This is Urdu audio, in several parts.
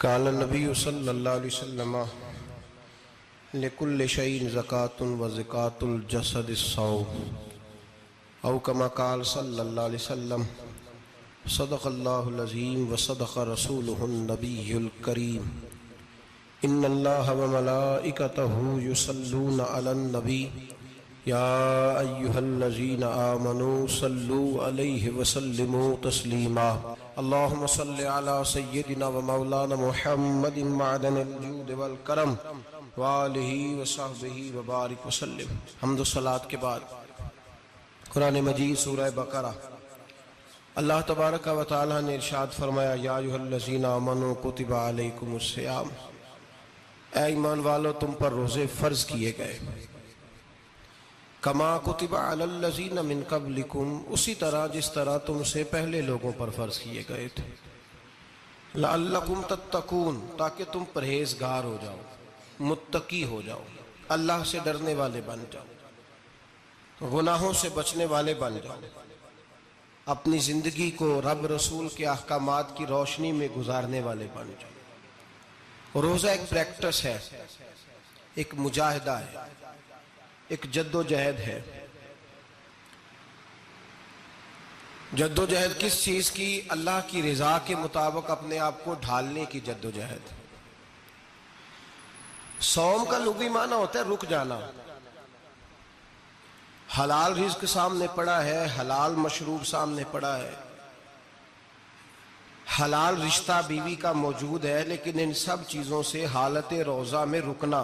قال النبی صلی اللہ علیہ وسلم لکل شیء زکاۃ و زکاۃ الجسد الصوم او کما قال صلی اللہ علیہ وسلم صدق اللہ العظیم و صدق رسولہ النبی الکریم ان اللہ و ملائکتہ یصلون علی النبی یا ایہا الذین آمنوا صلوا علیہ وسلموا تسلیما اللہم صلی علی سیدنا و مولانا محمد معدن الجود والکرم وآلہ وصحبہ وبارک وسلم۔ حمد و صلاۃ کے بعد قرآن مجید سورہ بقرہ، اللہ تبارک و تعالی نے ارشاد فرمایا یا ایھا الذین آمنوا کتب علیکم الصیام، اے ایمان والو تم پر روزے فرض کیے گئے، کما کتب علی الذین من قبلکم، اسی طرح جس طرح تم سے پہلے لوگوں پر فرض کیے گئے تھے، لعلکم تتقون، تاکہ تم پرہیزگار ہو جاؤ، متقی ہو جاؤ، اللہ سے ڈرنے والے بن جاؤ، گناہوں سے بچنے والے بن جاؤ، اپنی زندگی کو رب رسول کے احکامات کی روشنی میں گزارنے والے بن جاؤ۔ روزہ ایک پریکٹس ہے، ایک مجاہدہ ہے، ایک جد و جہد ہے۔ جد و جہد کس چیز کی؟ اللہ کی رضا کے مطابق اپنے آپ کو ڈھالنے کی جد و جہد۔ صوم کا لغوی معنی ہوتا ہے رک جانا، حلال رزق سامنے پڑا ہے، حلال مشروب سامنے پڑا ہے، حلال رشتہ بیوی کا موجود ہے، لیکن ان سب چیزوں سے حالت روزہ میں رکنا،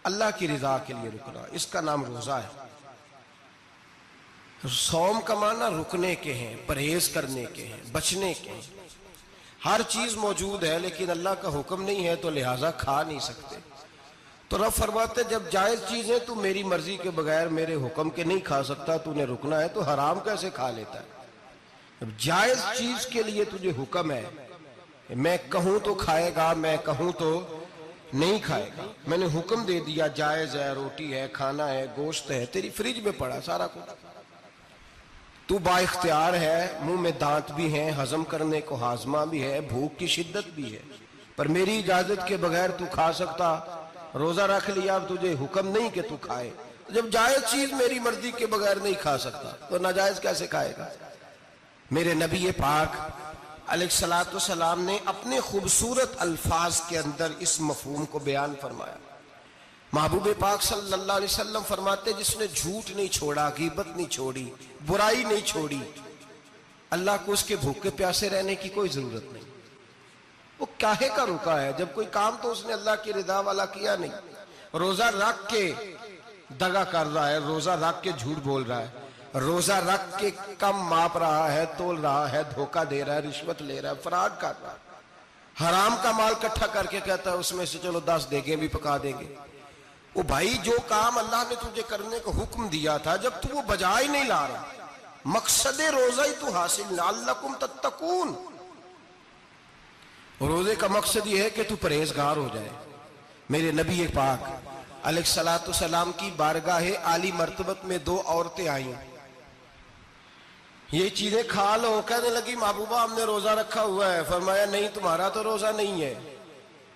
اللہ کی رضا کے لیے رکنا، اس کا نام روزہ ہے۔ صوم کا معنی رکنے کے ہیں، پرہیز کرنے کے ہیں، بچنے کے ہیں۔ ہر چیز موجود ہے لیکن اللہ کا حکم نہیں ہے تو لہٰذا کھا نہیں سکتے۔ تو رب فرماتے جب جائز چیزیں تو میری مرضی کے بغیر میرے حکم کے نہیں کھا سکتا، تو نے رکنا ہے تو حرام کیسے کھا لیتا ہے؟ جب جائز چیز کے لیے تجھے حکم ہے، میں کہوں تو کھائے گا، میں کہوں تو نہیں کھائے گا، میں نے حکم دے دیا جائز ہے، روٹی ہے، کھانا ہے، گوشت ہے، تیری فریج میں پڑا سارا کچھ، تو با اختیار ہے، منہ میں دانت بھی ہیں، ہضم کرنے کو ہاضمہ بھی ہے، بھوک کی شدت بھی ہے، پر میری اجازت کے بغیر تو کھا سکتا۔ روزہ رکھ لیا، اب تجھے حکم نہیں کہ تو کھائے، جب جائز چیز میری مرضی کے بغیر نہیں کھا سکتا تو ناجائز کیسے کھائے گا؟ میرے نبی پاک علیہ السلام نے اپنے خوبصورت الفاظ کے اندر اس مفہوم کو بیان فرمایا۔ محبوب پاک صلی اللہ علیہ وسلم فرماتے جس نے جھوٹ نہیں چھوڑا، غیبت نہیں چھوڑی، برائی نہیں چھوڑی، اللہ کو اس کے بھوکے پیاسے رہنے کی کوئی ضرورت نہیں۔ وہ کاہے کا رکا ہے؟ جب کوئی کام تو اس نے اللہ کی رضا والا کیا نہیں۔ روزہ رکھ کے دغا کر رہا ہے، روزہ رکھ کے جھوٹ بول رہا ہے، روزہ رکھ کے کم ماپ رہا ہے، تول رہا ہے، دھوکہ دے رہا ہے، رشوت لے رہا ہے، فراڈ کر رہا ہے، حرام کا مال کٹھا کر کے کہتا ہے اس میں سے چلو 10 دیگیں بھی پکا دیں گے۔ وہ بھائی جو کام اللہ نے تجھے کرنے کو حکم دیا تھا، جب تو وہ بجا ہی نہیں لا رہا، مقصد روزہ ہی تو حاصل، لعلکم تتقون۔ روزے کا مقصد یہ ہے کہ تو پرہیزگار ہو جائے۔ میرے نبی پاک علیہ السلام کی بارگاہ عالی مرتبت میں 2 عورتیں آئیں، یہ چیزیں کھا لو، کہنے لگی محبوبہ ہم نے روزہ رکھا ہوا ہے۔ فرمایا نہیں تمہارا تو روزہ نہیں ہے،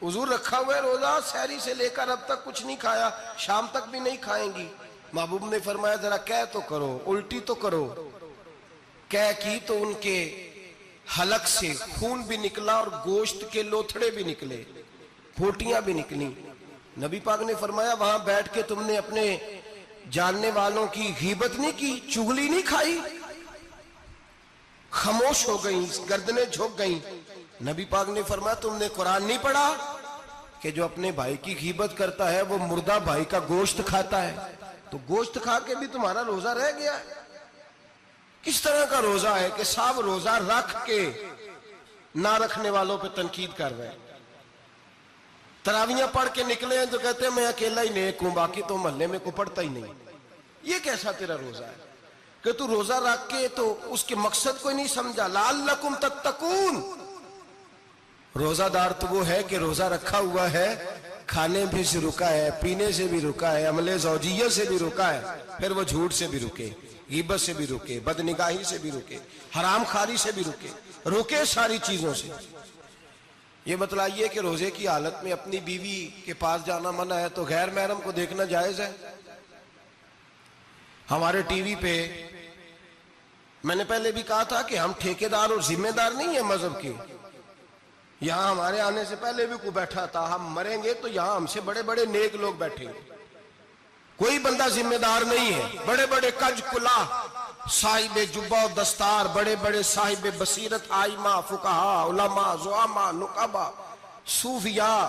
حضور رکھا ہوا ہے روزہ، سحری سے لے کر اب تک کچھ نہیں کھایا، شام تک بھی نہیں کھائیں گی۔ محبوب نے فرمایا ذرا کہہ تو کرو، الٹی تو کرو۔ کہہ کی تو ان کے حلق سے خون بھی نکلا اور گوشت کے لوتھڑے بھی نکلے، پھوٹیاں بھی نکلی۔ نبی پاک نے فرمایا وہاں بیٹھ کے تم نے اپنے جاننے والوں کی غیبت نہیں کی، چغلی نہیں کھائی؟ خاموش ہو گئیں، گردنیں جھک گئیں۔ نبی پاک نے فرمایا تم نے قرآن نہیں پڑھا کہ جو اپنے بھائی کی غیبت کرتا ہے وہ مردہ بھائی کا گوشت کھاتا ہے؟ تو گوشت کھا کے بھی تمہارا روزہ رہ گیا ہے۔ کس طرح کا روزہ ہے کہ صاحب روزہ رکھ کے نہ رکھنے والوں پہ تنقید کر رہے ہیں؟ تراویاں پڑھ کے نکلے ہیں تو کہتے ہیں میں اکیلا ہی نیک ہوں، باقی تو محلے میں کوئی پڑھتا ہی نہیں۔ یہ کیسا تیرا روزہ ہے کہ تو روزہ رکھ کے تو اس کے مقصد کو نہیں سمجھا؟ لعلکم تتقون۔ روزہ دار تو وہ ہے کہ روزہ رکھا ہوا ہے، کھانے بھی سے رکا ہے، پینے سے بھی رکا ہے، عمل زوجیہ سے بھی رکا ہے، پھر وہ جھوٹ سے بھی رکے، غیبت سے بھی رکے، بدنگاہی سے بھی رکے، حرام خواری سے بھی رکے، رکے ساری چیزوں سے۔ یہ بتلائیے کہ روزے کی حالت میں اپنی بیوی کے پاس جانا منع ہے تو غیر محرم کو دیکھنا جائز ہے؟ ہمارے ٹی وی پہ میں نے پہلے بھی کہا تھا کہ ہم ٹھیکیدار اور ذمہ دار نہیں ہیں مذہب کے. یہاں ہمارے آنے سے پہلے بھی کوئی بیٹھا تھا. ہم مریں گے تو یہاں ہم سے بڑے بڑے نیک لوگ بیٹھیں گے. کوئی بندہ ذمہ دار نہیں ہے. بڑے بڑے کج کلا صاحب جبہ و دستار، بڑے بڑے صاحب بصیرت، آئمہ، فقہاء، علماء، زعماء، نقباء، صوفیاء،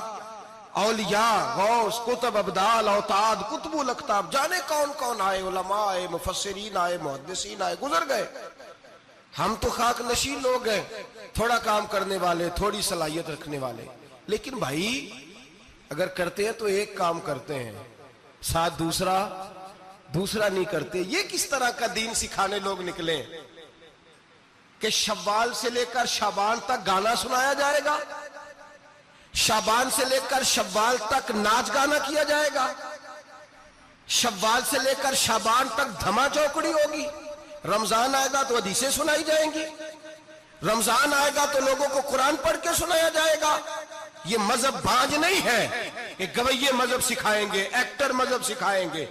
اولیاء، غوث، کتب، ابدال، اوتاد، کتب الاقطاب، جانے کون کون آئے، علماء آئے، مفسرین آئے، محدثین آئے، گزر گئے. ہم تو خاک نشین لوگ ہیں، تھوڑا کام کرنے والے، تھوڑی صلاحیت رکھنے والے. لیکن بھائی اگر کرتے ہیں تو ایک کام کرتے ہیں، ساتھ دوسرا نہیں کرتے. یہ کس طرح کا دین سکھانے لوگ نکلے کہ شوال سے لے کر شعبان تک گانا سنایا جائے گا، شعبان سے لے کر شوال تک ناچ گانا کیا جائے گا، شوال سے لے کر شعبان تک دھما چوکڑی ہوگی، رمضان آئے گا تو حدیثیں سنائی جائیں گی، رمضان آئے گا تو لوگوں کو قرآن پڑھ کے سنایا جائے گا. یہ مذہب بانج نہیں ہے کہ گویے مذہب سکھائیں گے، ایکٹر مذہب سکھائیں گے.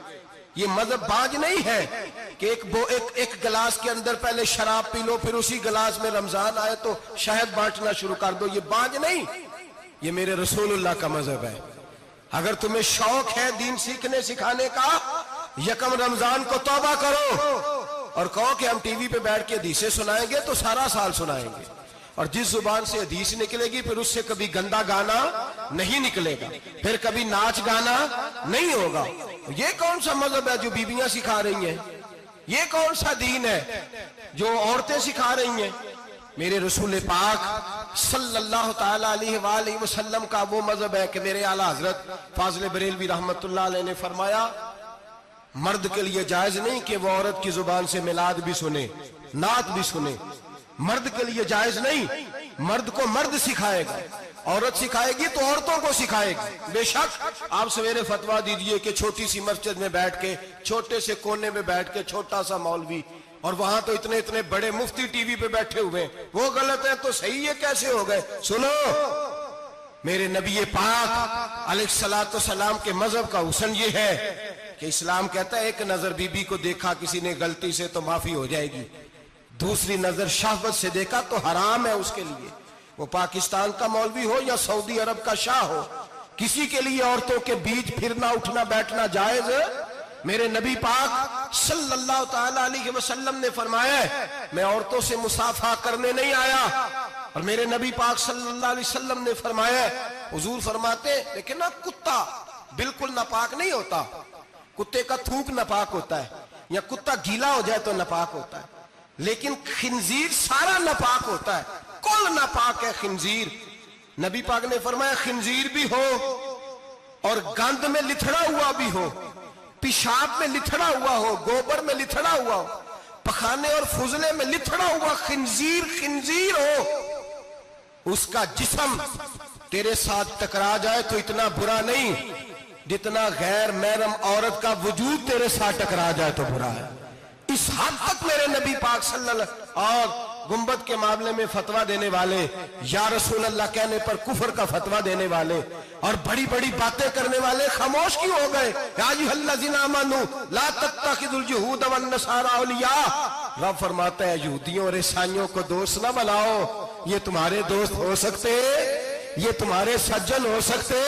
یہ مذہب بانج نہیں ہے کہ ایک گلاس کے اندر پہلے شراب پی لو پھر اسی گلاس میں رمضان آئے تو شہد بانٹنا شروع کر دو. یہ بانج نہیں، یہ میرے رسول اللہ کا مذہب ہے. اگر تمہیں شوق ہے دین سیکھنے سکھانے کا، یکم رمضان کو توبہ کرو اور کہو کہ ہم ٹی وی پہ بیٹھ کے حدیثیں سنائیں گے تو سارا سال سنائیں گے. اور جس زبان سے حدیث نکلے گی پھر اس سے کبھی گندا گانا نہیں نکلے گا، پھر کبھی ناچ گانا نہیں ہوگا. یہ کون سا مذہب ہے جو بیویاں سکھا رہی ہیں؟ یہ کون سا دین ہے جو عورتیں سکھا رہی ہیں؟ میرے رسول پاک صلی اللہ تعالی علیہ وآلہ وسلم کا وہ مذہب ہے کہ میرے اعلیٰ حضرت فاضل بریلوی رحمت اللہ علیہ نے فرمایا مرد کے لیے جائز نہیں کہ وہ عورت کی زبان سے میلاد بھی سنے، نعت بھی سنے. مرد کے لیے جائز نہیں، مرد کو مرد سکھائے گا، عورت سکھائے گی تو عورتوں کو سکھائے گی. بے شک آپ سویرے فتویٰ دیجئے کہ چھوٹی سی مسجد میں بیٹھ کے، چھوٹے سے کونے میں بیٹھ کے چھوٹا سا مولوی، اور وہاں تو اتنے بڑے مفتی ٹی وی پہ بیٹھے ہوئے ہیں، وہ غلط ہے تو صحیح یہ کیسے ہو گئے؟ سنو، میرے نبی پاک علیہ الصلوۃ والسلام کے مذہب کا حسن یہ ہے کہ اسلام کہتا ہے ایک نظر بی بی کو دیکھا کسی نے غلطی سے تو معافی ہو جائے گی، دوسری نظر شہوت سے دیکھا تو حرام ہے اس کے لیے. وہ پاکستان کا مولوی ہو یا سعودی عرب کا شاہ ہو، کسی کے لیے عورتوں کے بیچ پھرنا اٹھنا بیٹھنا جائز ہے. میرے نبی پاک صلی اللہ تعالی علیہ وسلم نے فرمایا ہے میں عورتوں سے مصافحہ کرنے نہیں آیا. اور میرے نبی پاک صلی اللہ علیہ وسلم نے فرمایا ہے، حضور فرماتے لیکن نا کتا بالکل ناپاک نہیں ہوتا، کتے کا تھوک ناپاک ہوتا ہے یا کتا گیلا ہو جائے تو ناپاک ہوتا ہے، لیکن خنزیر سارا ناپاک ہوتا ہے، کل ناپاک ہے خنزیر. نبی پاک نے فرمایا خنزیر بھی ہو اور گند میں لتھڑا ہوا بھی ہو، پیشاب میں لتھڑا ہوا ہو، گوبر میں لتھڑا ہوا ہو، پخانے اور فضلے میں لتھڑا ہوا خنزیر ہو، اس کا جسم تیرے ساتھ ٹکرا جائے تو اتنا برا نہیں جتنا غیر محرم عورت کا وجود تیرے ساتھ ٹکرا جائے تو برا ہے. اس حد تک میرے نبی پاک صلی اللہ اور گنبد کے معاملے میں فتویٰ دینے والے، یا رسول اللہ کہنے پر کفر کا فتویٰ دینے والے اور بڑی بڑی باتیں کرنے والے خاموش کیوں ہو گئے؟ یا ایھا الذین آمنوا لا تتخذوا اليہود والنصارى اولیاء. رب فرماتا ہے یہودیوں اور عیسائیوں کو دوست نہ بناؤ، یہ تمہارے دوست ہو سکتے، یہ تمہارے سجن ہو سکتے.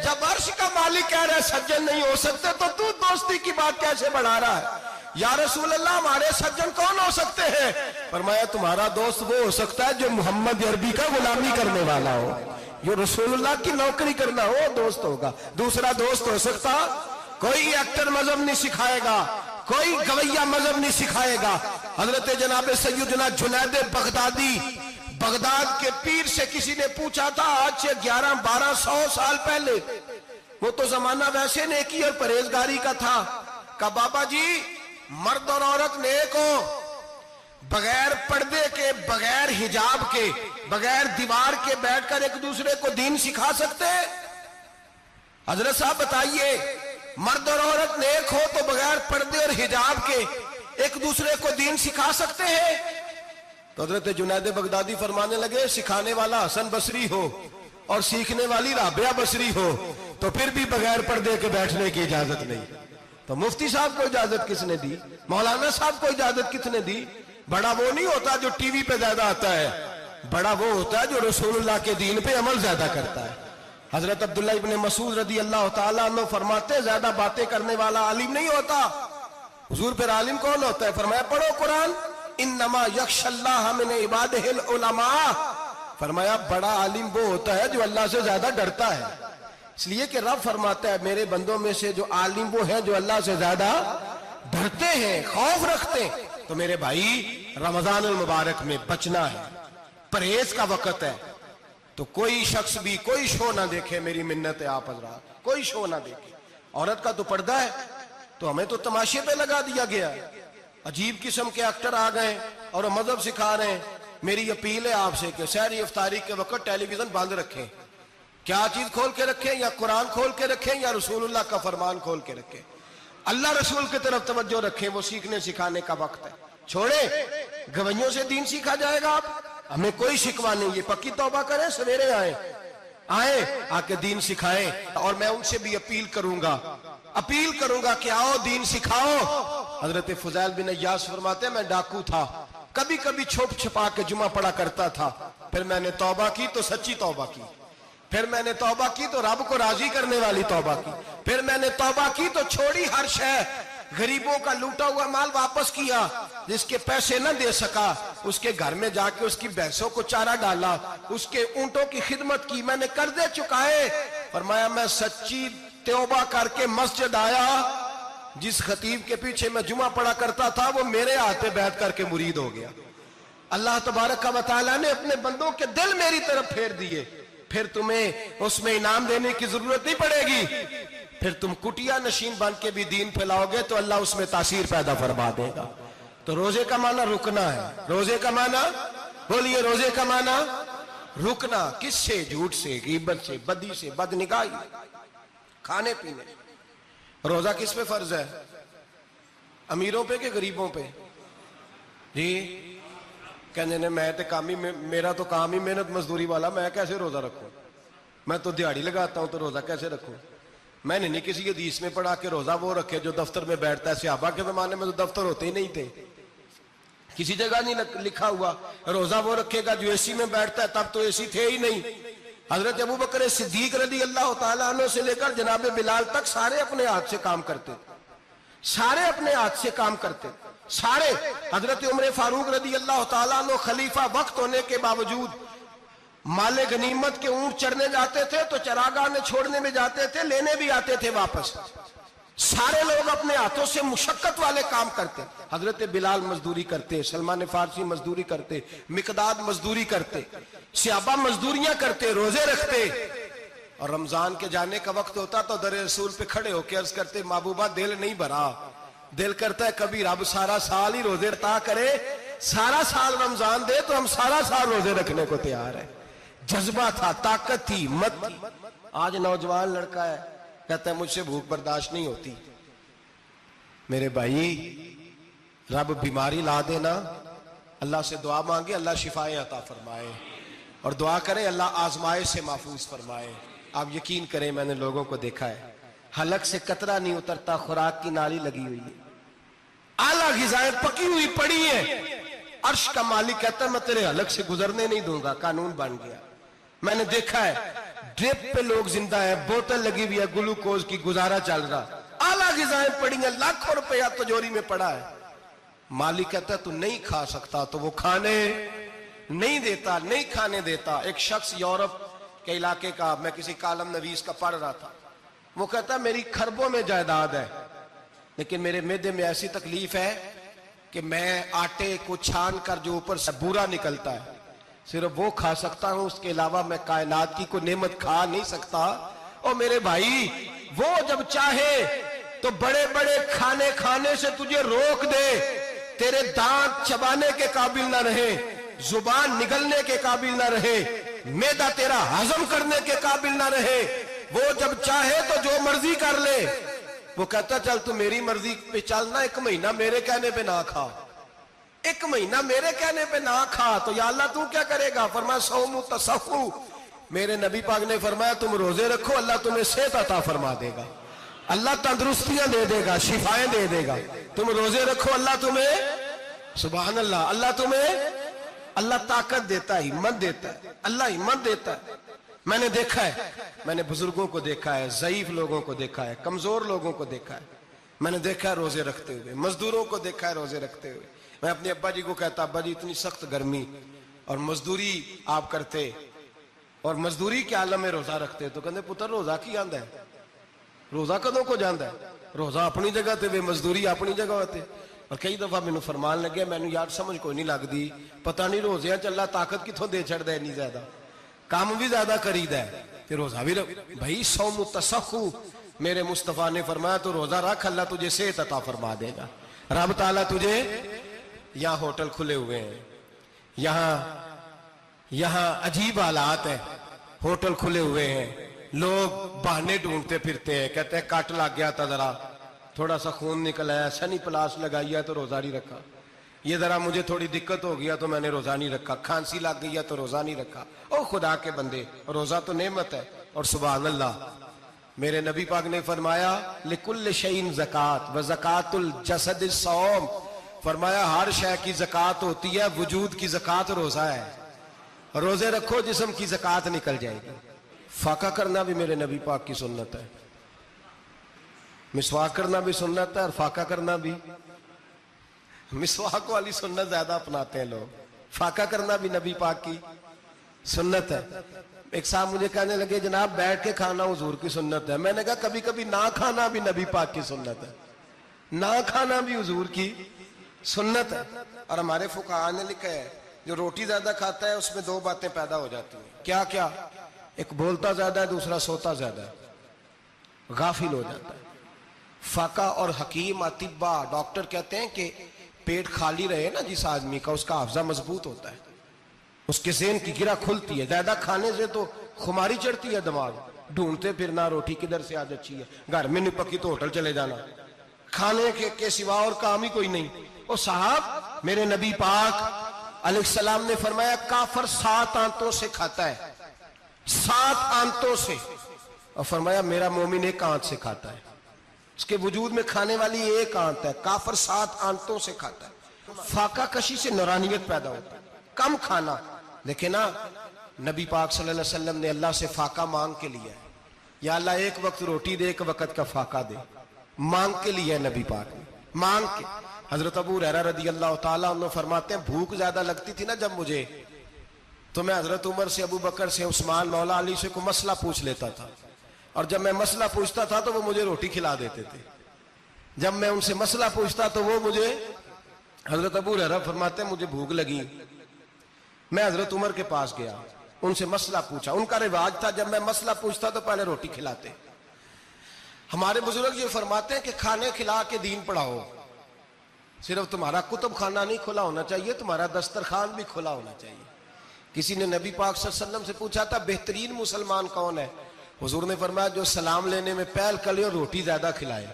جب عرش کا مالک کہہ رہا ہے سجن نہیں ہو سکتے تو دوستی کی بات کیسے بڑھا رہا ہے؟ یا رسول اللہ ہمارے سجن کون ہو سکتے ہیں؟ فرمایا تمہارا دوست وہ ہو سکتا ہے جو محمد عربی کا غلامی کرنے والا ہو، جو رسول اللہ کی نوکری کرنا ہو دوست ہوگا. دوسرا دوست ہو سکتا؟ کوئی ایکٹر مذہب نہیں سکھائے گا، کوئی گویہ مذہب نہیں سکھائے گا. حضرت جناب سیدنا جنید بغدادی، بغداد کے پیر سے کسی نے پوچھا تھا آج سے 1100-1200 سال پہلے، وہ تو زمانہ ویسے نیکی اور پرہیزگاری کا تھا، کہا بابا جی مرد اور عورت نیک ہو، بغیر پردے کے، بغیر حجاب کے، بغیر دیوار کے بیٹھ کر ایک دوسرے کو دین سکھا سکتے؟ حضرت صاحب بتائیے، مرد اور عورت نیک ہو تو بغیر پردے اور حجاب کے ایک دوسرے کو دین سکھا سکتے ہیں؟ تو حضرت جنید بغدادی فرمانے لگے سکھانے والا حسن بصری ہو اور سیکھنے والی رابعہ بصری ہو تو پھر بھی بغیر پردے کے بیٹھنے کی اجازت نہیں. تو مفتی صاحب کو اجازت کس نے دی؟ مولانا صاحب کو اجازت کس نے دی؟ بڑا وہ نہیں ہوتا جو ٹی وی پہ زیادہ آتا ہے، بڑا وہ ہوتا ہے جو رسول اللہ کے دین پہ عمل زیادہ کرتا ہے. حضرت عبداللہ ابن مسعود رضی اللہ تعالیٰ عنہ فرماتے زیادہ باتیں کرنے والا عالم نہیں ہوتا. حضور پھر عالم کون ہوتا ہے؟ فرمایا پڑھو قرآن، انما یخشی اللہ من عبادہ العلماء. فرمایا بڑا عالم وہ ہوتا ہے جو اللہ سے زیادہ ڈرتا ہے. اس لیے کہ رب فرماتا ہے میرے بندوں میں سے جو عالم وہ ہیں جو اللہ سے زیادہ ڈرتے ہیں، خوف رکھتے ہیں. تو میرے بھائی رمضان المبارک میں بچنا ہے، پرہیز کا وقت ہے. تو کوئی شخص بھی کوئی شو نہ دیکھے، میری منت ہے آپ حضرات، کوئی شو نہ دیکھے. عورت کا تو پردہ ہے تو ہمیں تو تماشے پہ لگا دیا گیا. عجیب قسم کے ایکٹر آ گئے اور وہ مذہب سکھا رہے ہیں. میری اپیل ہے آپ سے کہ سحری افطاری کے وقت ٹیلی ویژن بند رکھیں. کیا چیز کھول کے رکھیں؟ یا قرآن کھول کے رکھیں یا رسول اللہ کا فرمان کھول کے رکھیں. اللہ رسول کی طرف توجہ رکھیں، وہ سیکھنے سکھانے کا وقت ہے. چھوڑے گویوں سے دین سیکھا جائے گا. آپ ہمیں کوئی شکوہ نہیں، یہ پکی توبہ کریں، سویرے آئیں آ کے دین سکھائیں. اور میں ان سے بھی اپیل کروں گا کہ آؤ دین سکھاؤ. حضرت فضیل بن عیاض فرماتے ہیں میں ڈاکو تھا، کبھی کبھی چھپ چھپا کے جمعہ پڑھا کرتا تھا. پھر میں نے توبہ کی تو سچی توبہ کی، پھر میں نے توبہ کی تو رب کو راضی کرنے والی توبہ کی، پھر میں نے توبہ کی تو چھوڑی ہر شے. غریبوں کا لوٹا ہوا مال واپس کیا، جس کے پیسے نہ دے سکا اس کے گھر میں جا کے اس کی بھینسوں کو چارہ ڈالا، اس کے اونٹوں کی خدمت کی، میں نے قرضے چکائے. فرمایا میں سچی توبہ کر کے مسجد آیا، جس خطیب کے پیچھے میں جمعہ پڑھا کرتا تھا وہ میرے ہاتھ پہ بیٹھ کر کے مرید ہو گیا. اللہ تبارک و تعالیٰ نے اپنے بندوں کے دل میری طرف پھیر دیے. پھر تمہیں اس میں انعام دینے کی ضرورت نہیں پڑے گی. پھر تم کٹیا نشین بن کے بھی دین پھیلاؤ گے تو اللہ اس میں تاثیر پیدا فرما دے گا. تو روزے کا معنی رکنا ہے. روزے کا معنی بولیے، روزے کا معنی رکنا. کس سے؟ جھوٹ سے، غیبت سے، بدی سے، بد نگاہی، کھانے پینے. روزہ کس پہ فرض ہے؟ امیروں پہ کہ غریبوں پہ؟ جی کہنے نے میں میرا تو کام ہی محنت مزدوری والا، میں کیسے روزہ رکھوں؟ میں تو دیہڑی لگاتا ہوں تو روزہ کیسے رکھوں؟ میں نے نہیں کسی حدیث میں پڑھا کہ روزہ وہ رکھے جو دفتر میں بیٹھتا ہے. صحابہ کے زمانے میں تو دفتر ہوتے ہی نہیں تھے، کسی جگہ نہیں لکھا ہوا روزہ وہ رکھے گا جو اے سی میں بیٹھتا ہے. تب تو اے سی تھے ہی نہیں. حضرت ابو بکر صدیق رضی اللہ تعالیٰ عنہ سے لے کر جناب بلال تک سارے اپنے ہاتھ سے کام کرتے، سارے اپنے ہاتھ سے کام کرتے سارے. حضرت عمر فاروق رضی اللہ تعالیٰ عنہ خلیفہ وقت ہونے کے باوجود مال غنیمت کے اونٹ چرنے جاتے تھے تو چراگاہ میں چھوڑنے میں جاتے تھے، لینے بھی آتے تھے واپس. سارے لوگ اپنے ہاتھوں سے مشقت والے کام کرتے. حضرت بلال مزدوری کرتے، سلمان فارسی مزدوری کرتے، مقداد مزدوری کرتے، صحابہ مزدوریاں کرتے، روزے رکھتے. اور رمضان کے جانے کا وقت ہوتا تو در رسول پہ کھڑے ہو کے عرض کرتے محبوبہ دل نہیں بھرا، دل کرتا ہے کبھی رب سارا سال ہی روزے عطا کرے، سارا سال رمضان دے تو ہم سارا سال روزے رکھنے کو تیار ہیں. جذبہ تھا، طاقت تھی، ہمت تھی. آج نوجوان لڑکا ہے کہتا ہے مجھ سے بھوک برداشت نہیں ہوتی. میرے بھائی رب بیماری لا دینا، اللہ سے دعا مانگے اللہ شفائیں عطا فرمائے، اور دعا کریں اللہ آزمائش سے محفوظ فرمائے. آپ یقین کریں میں نے لوگوں کو دیکھا ہے حلق سے قطرہ نہیں اترتا، خوراک کی نالی لگی ہوئی ہے، اعلیٰ غذائیں پکی ہوئی پڑی ہیں. عرش کا مالک کہتا ہے میں تیرے حلق سے گزرنے نہیں دوں گا. قانون بن گیا. میں نے دیکھا ہے ڈرپ پہ لوگ زندہ ہیں، بوتل لگی ہوئی ہے گلوکوز کی، گزارا چل رہا. اعلیٰ غذائیں پڑی ہیں، لاکھوں روپیہ تجوری میں پڑا ہے. مالک کہتا ہے تو نہیں کھا سکتا، تو وہ کھانے نہیں دیتا، نہیں کھانے دیتا. ایک شخص یورپ کے علاقے کا، میں کسی کالم نویس کا پڑھ رہا تھا، وہ کہتا ہے میری خربوں میں جائیداد ہے لیکن میرے معدے میں ایسی تکلیف ہے کہ میں آٹے کو چھان کر جو اوپر سے بورا نکلتا ہے صرف وہ کھا سکتا ہوں، اس کے علاوہ میں کائنات کی کوئی نعمت کھا نہیں سکتا. اور میرے بھائی وہ جب چاہے تو بڑے بڑے کھانے کھانے سے تجھے روک دے، تیرے دانت چبانے کے قابل نہ رہے، زبان نگلنے کے قابل نہ رہے، معدہ تیرا ہضم کرنے کے قابل نہ رہے. وہ جب چاہے تو جو مرضی کر لے. وہ کہتا چل تو میری مرضی پہ چلنا، ایک مہینہ میرے کہنے پہ نہ کھا، ایک مہینہ میرے کہنے پہ نہ کھا. تو یا اللہ تو کیا کرے گا؟ فرمایا صوم تصفو، میرے نبی پاک نے فرمایا تم روزے رکھو اللہ تمہیں صحت عطا فرما دے گا, اللہ تندرستیاں دے دے گا, شفائیں دے دے گا. تم روزے رکھو اللہ تمہیں, سبحان اللہ, اللہ تمہیں, اللہ طاقت دیتا ہے, ہمت دیتا ہے, اللہ ہمت دیتا ہے. میں نے دیکھا ہے, میں نے بزرگوں کو دیکھا ہے, ضعیف لوگوں کو دیکھا ہے, کمزور لوگوں کو دیکھا ہے, میں نے دیکھا ہے روزے رکھتے ہوئے, مزدوروں کو دیکھا ہے روزے رکھتے ہوئے. میں اپنے ابا جی کو کہتا, ابا جی اتنی سخت گرمی اور مزدوری آپ کرتے اور مزدوری کے عالم میں روزہ رکھتے, تو کہتے پتر روزہ کی آندا ہے, روزہ کدوں کو جاندا ہے, روزہ اپنی جگہ تے وے مزدوری اپنی جگہ ہوتے. اور کئی دفعہ مینوں فرمان لگے, مینوں یار سمجھ کوئی نہیں لگدی, پتہ نہیں روزیاں چ اللہ طاقت کتھوں دے چھڑدا ہے, اتنی زیادہ کام بھی زیادہ کریدا ہے تے روزہ بھی بھائی صوم تصخو, میرے مصطفیٰ نے فرمایا تو روزہ رکھ اللہ تجھے صحت عطا فرما دے گا. رب تعالیٰ تجھے, یہاں ہوٹل کھلے ہوئے ہیں, یہاں عجیب حالات ہیں, ہوٹل کھلے ہوئے ہیں, لوگ بہانے ڈھونڈتے پھرتے ہیں, کہتے ہیں کٹ لگ گیا تھا, ذرا تھوڑا سا خون نکل آیا, سنی پلاس لگائی ہے تو روزہ نہیں رکھا, یہ ذرا مجھے تھوڑی دقت ہو گیا تو میں نے روزہ نہیں رکھا, کھانسی لگ گئی ہے تو روزہ نہیں رکھا. او خدا کے بندے, روزہ تو نعمت ہے. اور سبحان اللہ, میرے نبی پاک نے فرمایا لکل شیء زکات و زکات الجسد الصوم, فرمایا ہر شے کی زکات ہوتی ہے, وجود کی زکات روزہ ہے. روزے رکھو جسم کی زکات نکل جائے گی. فاقہ کرنا بھی میرے نبی پاک کی سنت ہے, مسواک کرنا بھی سنت ہے, اور فاقہ کرنا بھی. مسواک والی سنت زیادہ اپناتے ہیں لوگ, فاقہ کرنا بھی نبی پاک کی سنت ہے. ایک صاحب مجھے کہنے لگے جناب بیٹھ کے کھانا حضور کی سنت ہے. میں نے کہا کبھی کبھی نہ کھانا بھی نبی پاک کی سنت ہے, نہ کھانا بھی حضور کی سنت ہے. اور ہمارے فقہاء نے لکھا ہے جو روٹی زیادہ کھاتا ہے اس میں دو باتیں پیدا ہو جاتی ہیں. کیا کیا؟ ایک بولتا زیادہ ہے, دوسرا سوتا زیادہ ہے, غافل ہو جاتا ہے. فقہ اور حکیم اطباء ڈاکٹر کہتے ہیں کہ پیٹ خالی رہے نا جس آدمی کا, اس کا حافظہ مضبوط ہوتا ہے, اس کے ذہن کی گرہ کھلتی ہے. زیادہ کھانے سے تو خماری چڑھتی ہے, دماغ ڈھونڈتے پھرنا روٹی کدھر سے آج اچھی ہے, گھر میں نہیں پکی تو ہوٹل چلے جانا, کھانے کے سوا اور کام ہی کوئی نہیں. اور صاحب میرے نبی پاک علیہ السلام نے فرمایا کافر 7 آنتوں سے کھاتا ہے, 7 آنتوں سے, اور فرمایا میرا مومن 1 آنت سے کھاتا ہے. اس کے وجود میں کھانے والی 1 آنت ہے, کافر 7 آنتوں سے کھاتا ہے. فاقہ کشی سے نورانیت پیدا ہوتا ہے, کم کھانا. دیکھیں نا نبی پاک صلی اللہ علیہ وسلم نے اللہ سے فاقہ مانگ کے لیا ہے, یا اللہ 1 وقت روٹی دے, 1 وقت کا فاقہ دے, مانگ کے لیا ہے نبی پاک نے, مانگ کے. حضرت ابو ہریرہ رضی اللہ تعالیٰ عنہ فرماتے ہیں بھوک زیادہ لگتی تھی نا جب مجھے, تو میں حضرت عمر سے, ابو بکر سے, عثمان مولا علی سے کوئی مسئلہ پوچھ لیتا تھا, اور جب میں مسئلہ پوچھتا تھا تو وہ مجھے روٹی کھلا دیتے تھے. جب میں ان سے مسئلہ پوچھتا تو وہ مجھے, حضرت ابو ہریرہ فرماتے ہیں مجھے بھوک لگی, میں حضرت عمر کے پاس گیا, ان سے مسئلہ پوچھا. ان کا رواج تھا جب میں مسئلہ پوچھتا تو پہلے روٹی کھلاتے. ہمارے بزرگ یہ فرماتے ہیں کہ کھانے کھلا کے دین پڑھاؤ, صرف تمہارا کتب خانہ نہیں کھلا ہونا چاہیے, تمہارا دسترخوان بھی کھلا ہونا چاہیے. کسی نے نبی پاک صلی اللہ علیہ وسلم سے پوچھا تھا بہترین مسلمان کون ہے, حضور نے فرمایا جو سلام لینے میں پہل کرے اور روٹی زیادہ کھلائے,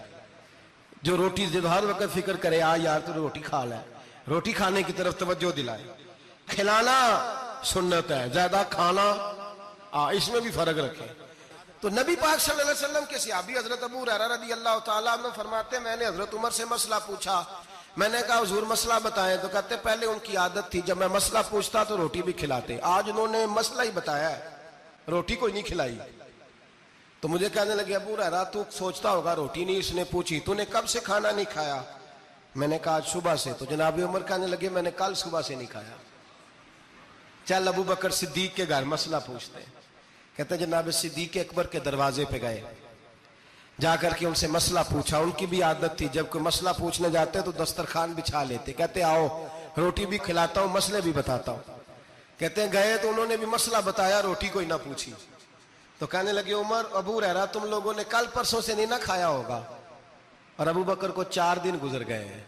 جو روٹی جب ہر وقت فکر کرے یار تو روٹی کھا لے, روٹی کھانے کی طرف توجہ دلائے. کھلانا سنت ہے, زیادہ کھانا اس میں بھی فرق رکھے. تو نبی پاک صلی اللہ علیہ وسلم کے صحابی حضرت ابو ہریرہ رضی اللہ تعالیٰ عنہ فرماتے ہیں میں نے حضرت عمر سے مسئلہ پوچھا, میں نے کہا حضور مسئلہ بتائیں, تو کہتے پہلے ان کی عادت تھی جب میں مسئلہ پوچھتا تو روٹی بھی کھلاتے, آج انہوں نے مسئلہ ہی بتایا ہے, روٹی کوئی نہیں کھلائی. تو مجھے کہنے لگے ابو ہریرہ تو سوچتا ہوگا روٹی نہیں اس نے پوچھی, تو نے کب سے کھانا نہیں کھایا؟ میں نے کہا آج صبح سے. تو جناب عمر کہنے لگے میں نے کل صبح سے نہیں کھایا. چل ابو بکر صدیق کے گھر مسئلہ پوچھتے ہیں. کہتے جناب صدیق اکبر کے دروازے پہ گئے, جا کر کے ان سے مسئلہ پوچھا. ان کی بھی عادت تھی جب کوئی مسئلہ پوچھنے جاتے تو دسترخوان بچھا لیتے, کہتے آؤ روٹی بھی کھلاتا ہوں مسئلے بھی بتاتا ہوں. کہتے ہیں گئے تو انہوں نے بھی مسئلہ بتایا, روٹی کوئی نہ پوچھی. تو کہنے لگے عمر ابو ہریرہ تم لوگوں نے کل پرسوں سے نہیں نہ کھایا ہوگا. اور ابو بکر کو 4 دن گزر گئے ہیں,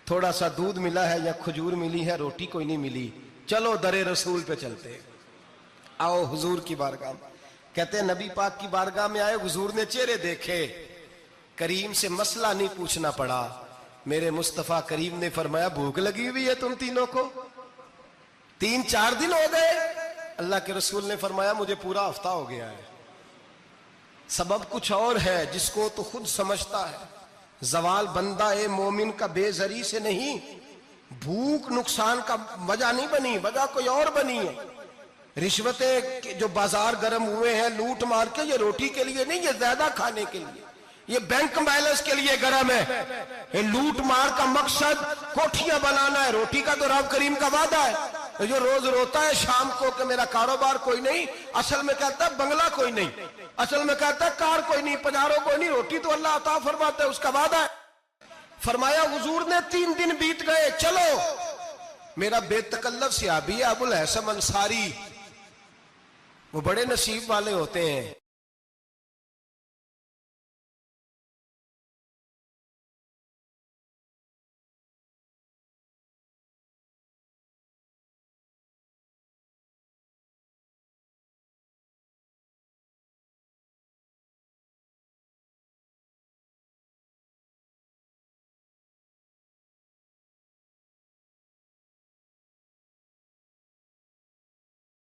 تھوڑا سا دودھ ملا ہے یا کھجور ملی ہے, روٹی کوئی نہیں ملی. چلو در رسول پہ چلتے, آؤ حضور کی بارگاہ. کہتے ہیں نبی پاک کی بارگاہ میں آئے, حضور نے چہرے دیکھے, کریم سے مسئلہ نہیں پوچھنا پڑا. میرے مصطفیٰ کریم نے فرمایا بھوک لگی ہوئی ہے تم تینوں کو, 3-4 دن ہو گئے, اللہ کے رسول نے فرمایا مجھے پورا ہفتہ ہو گیا ہے. سبب کچھ اور ہے جس کو تو خود سمجھتا ہے. زوال بندہ مومن کا بے زری سے نہیں، بھوک نقصان کا وجہ نہیں بنی، وجہ کوئی اور بنی ہے. رشوتیں جو بازار گرم ہوئے ہیں لوٹ مار کے، یہ روٹی کے لیے نہیں، یہ زیادہ کھانے کے لیے، یہ بینک بیلنس کے لیے گرم ہے. یہ لوٹ مار کا مقصد کوٹھیاں بنانا ہے، روٹی کا تو رب کریم کا وعدہ ہے. جو روز روتا ہے شام کو کہ میرا کاروبار کوئی نہیں، اصل میں کہتا ہے بنگلہ کوئی نہیں، اصل میں کہتا ہے کار کوئی نہیں، پجارو کوئی نہیں، روٹی تو اللہ عطا فرماتا ہے، اس کا وعدہ ہے. فرمایا حضور نے 3 دن بیت گئے، چلو. میرا بے تکلف صحابی ہے ابو الحسن انصاری، وہ بڑے نصیب والے ہوتے ہیں.